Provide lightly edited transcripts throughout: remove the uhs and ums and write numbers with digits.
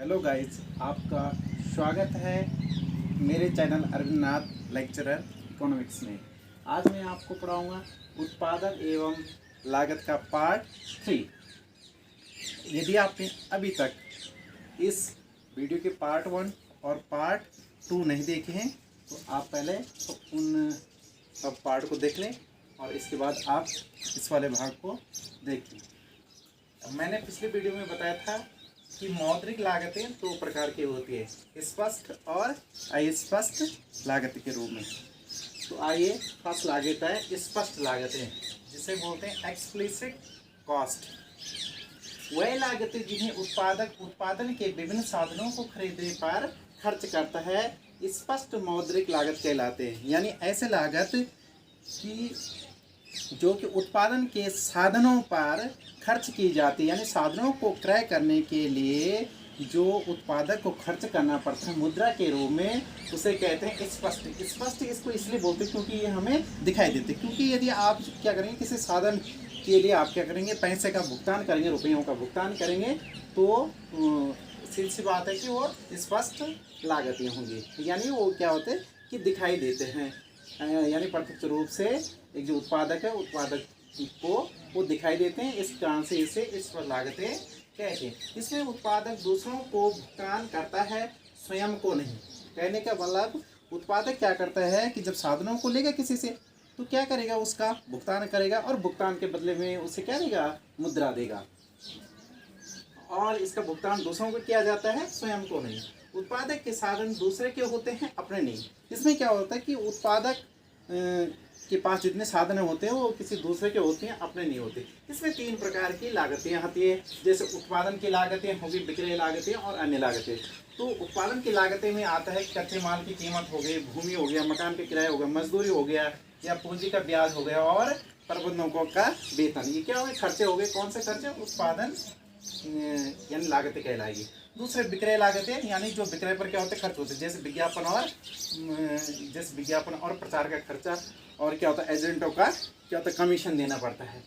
Hello guys, आपका स्वागत है मेरे चैनल अरविंद नाथ लेक्चरर इकोनॉमिक्स में। आज मैं आपको पढ़ाऊंगा उत्पादन एवं लागत का पार्ट 3। यदि आपने अभी तक इस वीडियो के पार्ट 1 और पार्ट 2 नहीं देखे हैं तो आप पहले उन सब पार्ट को देख लें और इसके बाद आप इस वाले भाग को देखें। मैंने पिछले वीडियो में बताया था कि मौद्रिक लागतें दो प्रकार की होती है, स्पष्ट और अस्पष्ट लागत के रूप में। तो आइए फर्स्ट लागत है स्पष्ट लागतें, जिसे बोलते हैं एक्सप्लिसिट कॉस्ट। वह लागतें जिन्हें उत्पादक उत्पादन के विभिन्न साधनों को खरीदने पर खर्च करता है स्पष्ट मौद्रिक लागत कहलाते हैं। यानी ऐसे लागत की जो कि उत्पादन के साधनों पर खर्च की जाती है, यानी साधनों को क्रय करने के लिए जो उत्पादक को खर्च करना पड़ता है मुद्रा के रूप में, उसे कहते हैं स्पष्ट। स्पष्ट इसको इसलिए बोलते हैं क्योंकि ये हमें दिखाई देते, क्योंकि यदि आप क्या करेंगे किसी साधन के लिए आप क्या करेंगे पैसे का भुगतान करेंगे, रुपयों का भुगतान करेंगे, तो सीधी सी बात है कि वो स्पष्ट लागतें होंगी। यानी वो क्या होते हैं कि दिखाई देते हैं, यानी प्रत्यक्ष रूप से एक जो उत्पादक है उत्पादक को वो दिखाई देते हैं। इस कारण से इसे इस पर लागतें कहते हैं। इसमें उत्पादक दूसरों को भुगतान करता है, स्वयं को नहीं। कहने का मतलब उत्पादक क्या करता है कि जब साधनों को लेगा किसी से तो क्या करेगा, उसका भुगतान करेगा और भुगतान के बदले में उसे क्या देगा, मुद्रा देगा। और इसका भुगतान दूसरों को किया जाता है, स्वयं को नहीं। उत्पादक के साधन दूसरे के होते हैं, अपने नहीं। इसमें क्या होता है कि उत्पादक के पास जितने साधन होते हैं वो किसी दूसरे के होते हैं, अपने नहीं होते। इसमें तीन प्रकार की लागतें आती है, जैसे उत्पादन की लागतें होगी, विक्रय लागतें और अन्य लागतें। तो उत्पादन की लागतें में आता है कच्चे माल की कीमत हो गई, भूमि हो गया, मकान के किराया हो गया, मजदूरी हो गया या पूंजी का ब्याज हो गया और प्रबंधकों का वेतन। ये क्या हो गए, खर्चे हो गए। कौन से खर्चे, उत्पादन यानी लागतें कहलाएगी। दूसरे विक्रय लागतें, यानी जो विक्रय पर क्या होते हैं, खर्च होते हैं, जैसे विज्ञापन और प्रचार का खर्चा, और क्या होता है एजेंटों का क्या होता है कमीशन देना पड़ता है,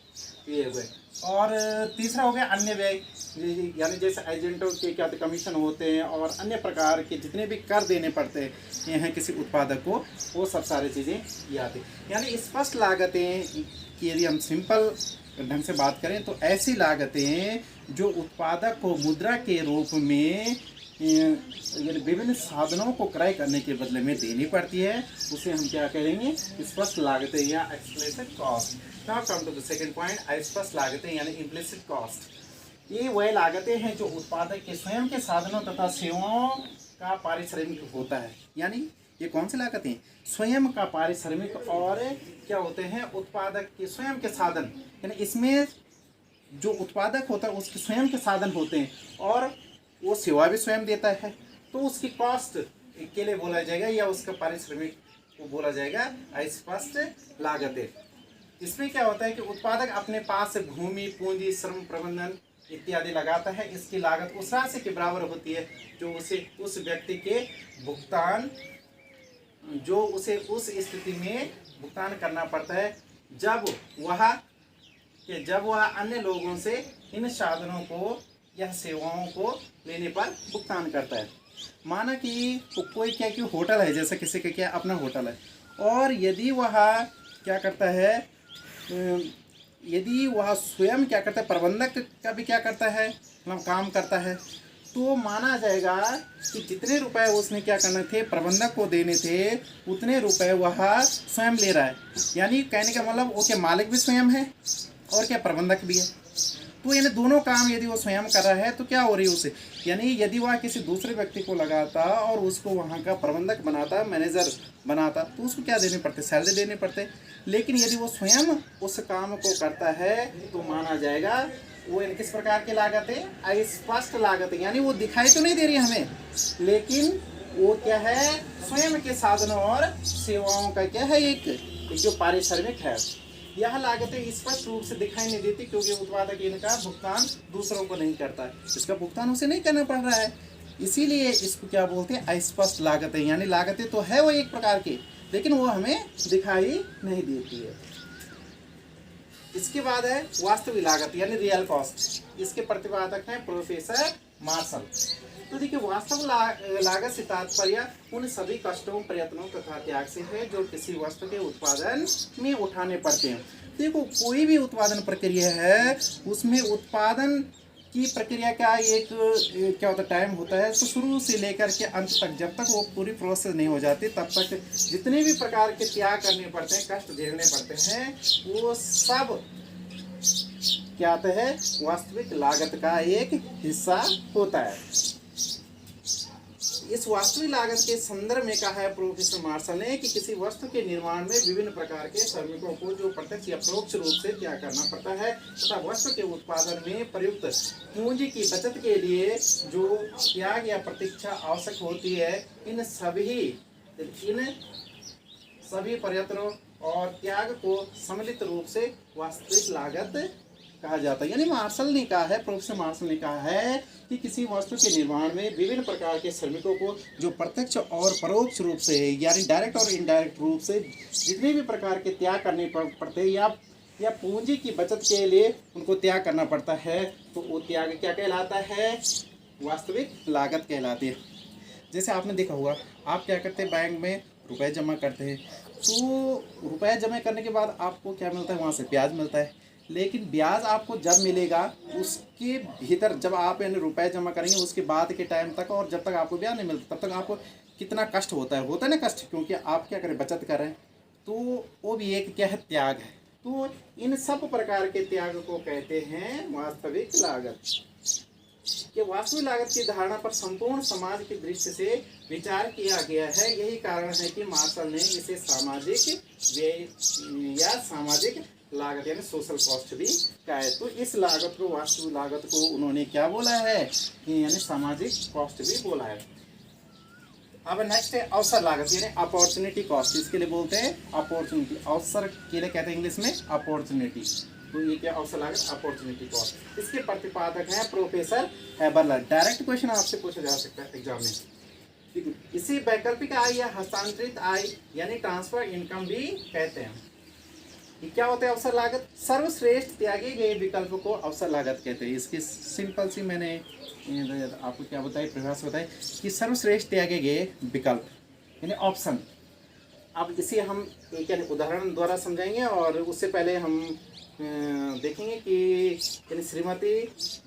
ये हुए। और तीसरा हो गया अन्य व्यय, यानी जैसे एजेंटों के क्या होते कमीशन होते हैं और अन्य प्रकार के जितने भी कर देने पड़ते हैं किसी उत्पादक को, वो सब सारी चीज़ें ये आती हैं। यानी स्पष्ट लागतें की यदि हम सिंपल ढंग से बात करें तो ऐसी लागतें जो उत्पादक को मुद्रा के रूप में यानी विभिन्न साधनों को क्रय करने के बदले में देनी पड़ती है, उसे हम क्या करेंगे, स्पष्ट लागतें या explicit cost. Now come to the second point, अस्पष्ट लागतें यानी इम्प्लिसिट कॉस्ट। ये वह लागतें हैं जो उत्पादक के स्वयं के साधनों तथा सेवाओं का पारिश्रमिक होता है। यानी ये कौन सी लागतें, स्वयं का पारिश्रमिक और क्या होते हैं उत्पादक के स्वयं के साधन, यानी इसमें जो उत्पादक होता है उसके स्वयं के साधन होते हैं और वो सेवा भी स्वयं देता है, तो उसकी कॉस्ट के लिए बोला जाएगा या उसका पारिश्रमिक को बोला जाएगा अस्पष्ट लागतें। इसमें क्या होता है कि उत्पादक अपने पास से भूमि, पूंजी, श्रम प्रबंधन इत्यादि लगाता है। इसकी लागत उस राशि के बराबर होती है जो उसे उस व्यक्ति के भुगतान, जो उसे उस स्थिति में भुगतान करना पड़ता है जब वह अन्य लोगों से इन साधनों को या सेवाओं को लेने पर भुगतान करता है। माना कि कोई क्या कि होटल है, जैसे किसी का क्या अपना होटल है, और यदि वह क्या करता है, यदि वह स्वयं क्या करता है, प्रबंधक का भी क्या करता है, मतलब काम करता है, तो माना जाएगा कि जितने रुपए उसने क्या करने थे प्रबंधक को देने थे, उतने रुपए वह स्वयं ले रहा है। यानी कहने का मतलब वो क्या मालिक भी स्वयं है और क्या प्रबंधक भी है। तो यानी दोनों काम यदि वो स्वयं कर रहा है तो क्या हो रही है उसे, यानी यदि वह किसी दूसरे व्यक्ति को लगाता और उसको वहाँ का प्रबंधक बनाता, मैनेजर बनाता, तो उसको क्या देने पड़ते, सैलरी देने पड़ते। लेकिन यदि वो स्वयं उस काम को करता है तो माना जाएगा वो किस प्रकार की लागत है, अस्पष्ट लागत है। यानी वो दिखाई तो नहीं दे रही हमें, लेकिन वो क्या है, स्वयं के साधनों और सेवाओं का क्या है एक जो पारिश्रमिक है। यह लागतें स्पष्ट रूप से दिखाई नहीं देती क्योंकि उत्पादक इनका भुगतान दूसरों को नहीं करता है, इसका भुगतान उसे नहीं करना पड़ रहा है, इसीलिए इसको क्या बोलते हैं, अस्पष्ट लागतें। यानी लागतें तो है वो एक प्रकार की, लेकिन वो हमें दिखाई नहीं देती है। इसके बाद है वास्तविक लागत यानी रियल कॉस्ट। इसके प्रतिपादक हैं प्रोफेसर मार्शल। तो देखिए वास्तव लागत से तात्पर्य उन सभी कष्टों, प्रयत्नों तथा त्याग से है जो किसी वस्तु के उत्पादन में उठाने पड़ते हैं। देखो कोई भी उत्पादन प्रक्रिया है उसमें उत्पादन की प्रक्रिया का एक क्या होता है टाइम होता है। तो शुरू से लेकर के अंत तक जब तक वो पूरी प्रोसेस नहीं हो जाती तब तक जितने भी प्रकार के त्याग करने पड़ते हैं, कष्ट झेलने पड़ते हैं, वो सब क्या आता है वास्तविक लागत का एक हिस्सा होता है। इस वास्तविक लागत के संदर्भ में कहा है प्रोफेसर मार्शल ने कि किसी वस्तु के निर्माण में विभिन्न प्रकार के श्रमिकों को जो प्रत्यक्ष या परोक्ष रूप से त्याग करना पड़ता है तथा वस्तु के उत्पादन में प्रयुक्त पूंजी की बचत के लिए जो त्याग या प्रतीक्षा आवश्यक होती है, इन सभी प्रयत्नों और त्याग को सम्मिलित रूप से वास्तविक लागत कहा जाता है। यानी मार्शल ने कहा है, प्रोफेसर मार्शल ने कहा है कि किसी वस्तु के निर्माण में विभिन्न प्रकार के श्रमिकों को जो प्रत्यक्ष और परोक्ष रूप से यानी डायरेक्ट और इनडायरेक्ट रूप से जितने भी प्रकार के त्याग करने पड़ते हैं या पूंजी की बचत के लिए उनको त्याग करना पड़ता है, तो वो त्याग क्या कहलाता है? वास्तविक लागत कहलाती है। जैसे आपने देखा होगा, आप क्या करते हैं बैंक में रुपए जमा करते हैं, तो रुपए जमा करने के बाद आपको क्या मिलता है? वहाँ से ब्याज मिलता है। लेकिन ब्याज आपको जब मिलेगा उसके भीतर जब आप यानी रुपए जमा करेंगे उसके बाद के टाइम तक और जब तक आपको ब्याज नहीं मिलता तब तक आपको कितना कष्ट होता है ना कष्ट, क्योंकि आप क्या करें बचत कर रहे हैं, तो वो भी एक क्या है त्याग है। तो इन सब प्रकार के त्याग को कहते हैं वास्तविक लागत। कि वास्तविक लागत की धारणा पर संपूर्ण समाज की दृष्टि से विचार किया गया है। यही कारण है कि मार्शल ने इसे सामाजिक व्यय या सामाजिक लागत यानी सोशल कॉस्ट भी कहा है। तो इस लागत को, वास्तविक लागत को उन्होंने क्या बोला है? यानी सामाजिक कॉस्ट भी बोला है। अब नेक्स्ट है अवसर लागत यानी अपॉर्चुनिटी कॉस्ट। इसके लिए बोलते हैं अपॉर्चुनिटी, अवसर के लिए कहते हैं इंग्लिश में अपॉर्चुनिटी। तो ये क्या अवसर लागत? Opportunity cost. इसके प्रतिपादक हैं प्रोफेसर हैबरलैंड। डायरेक्ट क्वेश्चन आपसे पूछा जा सकता है एग्जाम में। ठीक है, इसी वैकल्पिक आय या हस्तांतरित आय यानी ट्रांसफर इनकम भी कहते हैं। ये क्या होता है अवसर लागत? सर्वश्रेष्ठ त्यागे गए विकल्प को अवसर लागत कहते हैं। इसकी सिंपल सी मैंने आपको क्या बताई, प्रयास बताए कि सर्वश्रेष्ठ त्यागे गए विकल्प यानी ऑप्शन। अब इसे हम एक यानी उदाहरण द्वारा समझाएंगे और उससे पहले हम देखेंगे कि यानी श्रीमती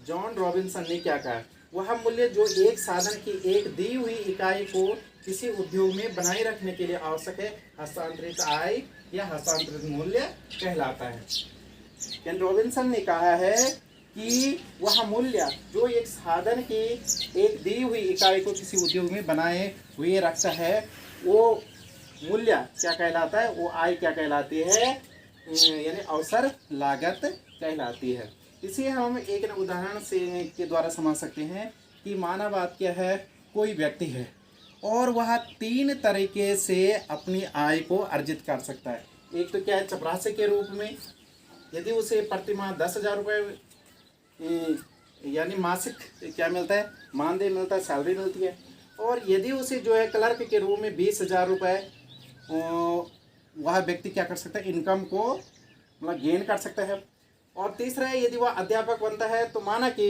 जॉन रॉबिन्सन ने क्या कहा। वह मूल्य जो एक साधन की एक दी हुई इकाई को किसी उद्योग में बनाए रखने के लिए आवश्यक है, हस्तांतरित आय या हस्तांतरित मूल्य कहलाता है। केन रॉबिन्सन ने कहा है कि वह मूल्य जो एक साधन की एक दी हुई इकाई को किसी उद्योग में बनाए हुए रखता है, वो मूल्य क्या कहलाता है? वो आय क्या कहलाती है? यानी अवसर लागत कहलाती है। इसे हम एक उदाहरण से के द्वारा समझ सकते हैं कि मानववाद क्या है? कोई व्यक्ति है और वह 3 तरीके से अपनी आय को अर्जित कर सकता है। एक तो क्या है? चपरासी के रूप में, यदि उसे प्रतिमाह 10,000 रुपये यानी मासिक क्या मिलता है? मानदेय मिलता है, सैलरी मिलती है। और यदि उसे जो है क्लर्क के रूप में 20,000 रुपये वह व्यक्ति क्या कर सकता है? इनकम को मतलब गेन कर सकता है। और तीसरा है यदि वह अध्यापक बनता है तो माना कि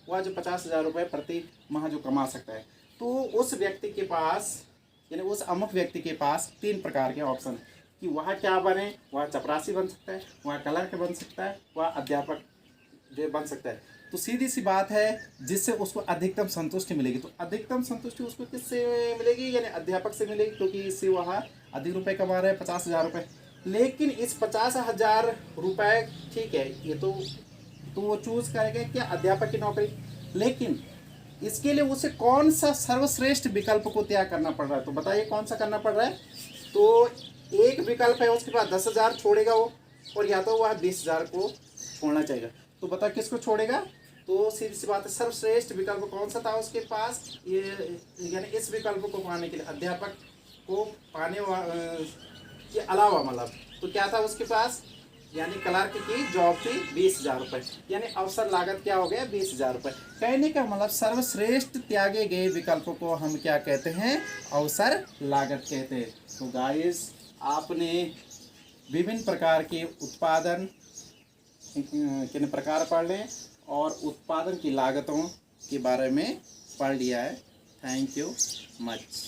वह जो 50,000 रुपये प्रति माह जो कमा सकता है, तो उस व्यक्ति के पास यानी उस अमुक व्यक्ति के पास 3 प्रकार के ऑप्शन है कि वह क्या बने। वह चपरासी बन सकता है, वह क्लर्क बन सकता है, वह अध्यापक जो बन सकता है। तो सीधी सी बात है जिससे उसको अधिकतम संतुष्टि मिलेगी। तो अधिकतम संतुष्टि उसको किससे मिलेगी? यानी अध्यापक से मिलेगी, क्योंकि इससे वह अधिक रुपए कमा रहे हैं, 50,000 रुपये। लेकिन इस 50,000 रुपये ठीक है, ये तो वो चूज करेगा क्या? अध्यापक की नौकरी। लेकिन इसके लिए उसे कौन सा सर्वश्रेष्ठ विकल्प को त्याग करना पड़ रहा है? तो बताइए कौन सा करना पड़ रहा है? तो एक विकल्प है उसके पास 10,000 छोड़ेगा वो, और या तो वह 20,000 को छोड़ना चाहिए। तो बता किसको छोड़ेगा? तो सीधी सी बात है, सर्वश्रेष्ठ विकल्प कौन सा था उसके पास? ये यानी इस विकल्प को पाने के लिए अध्यापक को पाने के अलावा मतलब तो क्या था उसके पास? यानी क्लर्क की जॉब थी 20,000 रुपये, यानी अवसर लागत क्या हो गया? 20,000 रुपये। कहने का मतलब सर्वश्रेष्ठ त्यागे गए विकल्पों को हम क्या कहते हैं? अवसर लागत कहते हैं। तो गाइस, आपने विभिन्न प्रकार के उत्पादन किन प्रकार पढ़ लें और उत्पादन की लागतों के बारे में पढ़ लिया है। Thank you much.